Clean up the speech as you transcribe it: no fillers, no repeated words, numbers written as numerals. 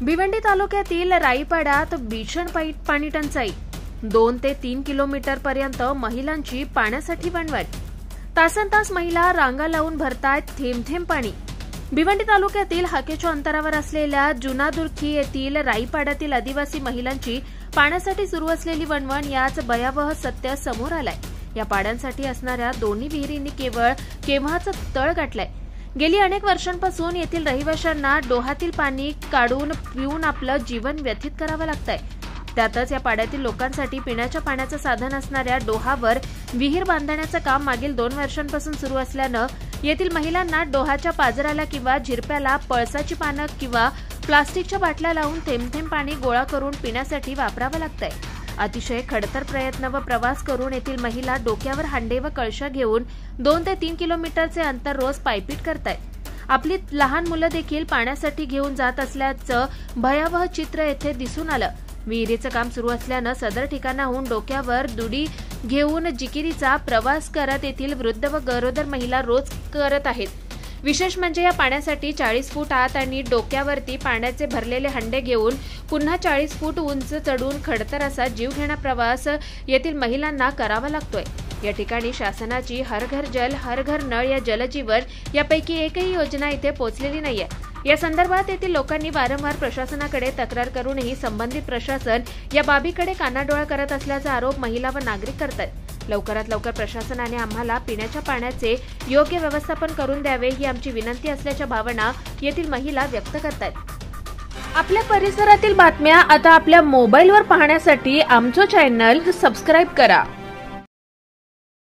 भिवंडी तालुक्यातील राईपाड्यात भीषण पाणी टंचाई। 2 ते 3 किलोमीटर पर्यंत महिलांची पाण्यासाठी वणवण। तासनतास महिला रांगा लावून भरतायत थेंब थेंब पाणी। भिवंडी तालुक्यातील हाकेच्या अंतरावर असलेल्या जुनादुर्खी येथील राईपाड्यातील आदिवासी महिलांची पाण्यासाठी सुरू असलेली वणवण याच भयावह सत्य समोर आलंय। या पाड्यांसाठी असणाऱ्या दोन्ही विहिरींनी केव्हाच तळ गाठलाय। गेली अनेक वर्षांपासून येथील रहिवाशांना डोहातील पाणी काढून पिऊन आपलं जीवन व्यतीत करावं लागतंय। त्यातच या पाड्यातील लोकांसाठी पिण्याच्या पाण्याचं साधन असणाऱ्या डोहावर विहीर बांधण्याचं काम मागील 2 वर्षांपासून सुरू असल्यानं येथील महिलांना डोहाच्या पाजराला किंवा झिरप्याला पळसाची पानं किंवा प्लास्टिकच्या बाटल्या लावून थेंब थेंब पाणी गोळा करून पिण्यासाठी वापरावं लागतंय। अतिशय खडतर प्रयत्न व प्रवास करून येथील महिला डोक्यावर हांडे व कळशा घेऊन 2 ते 3 किलोमीटरचे अंतर रोज पायपीट करतायत। आपली लहान मुलं देखील पाण्यासाठी घेऊन जात असल्याचं भयावह चित्र येथे दिसून आलं। विहिरीचं काम सुरू असल्यानं सदर ठिकाणाहून डोक्यावर दुडी घेऊन जिकिरीचा प्रवास करत येथील वृद्ध व गरोदर महिला रोज करत आहेत। विशेष म्हणजे या पाण्यासाठी 40 फूट आत आणि डोक्यावरती पाण्याचे भरलेले हंडे घेऊन पुन्हा 40 फूट उंच चढून खडतर असा जीवघेणा प्रवास येथील महिलांना करावा लागतोय। या ठिकाणी शासनाची हर घर जल हर घर नळ या जलजीवन यापैकी एकही योजना इथे पोहोचलेली नाहीये। या संदर्भात येथील लोकांनी वारंवार प्रशासनाकडे तक्रार करूनही संबंधित प्रशासन या बाबीकडे कानाडोळा करत असल्याचा आरोप महिला व नागरिक करतात। लवकरात लवकर प्रशासनाने आम्हाला पिण्याच्या पाण्याचे योग्य व्यवस्थापन करून द्यावे ही आमची विनंती असल्याच्या भावना येथील महिला व्यक्त करतात। आपल्या परिसरातील बातम्या आता आपल्या मोबाईलवर पाहण्यासाठी आमचं चॅनल सबस्क्राईब करा।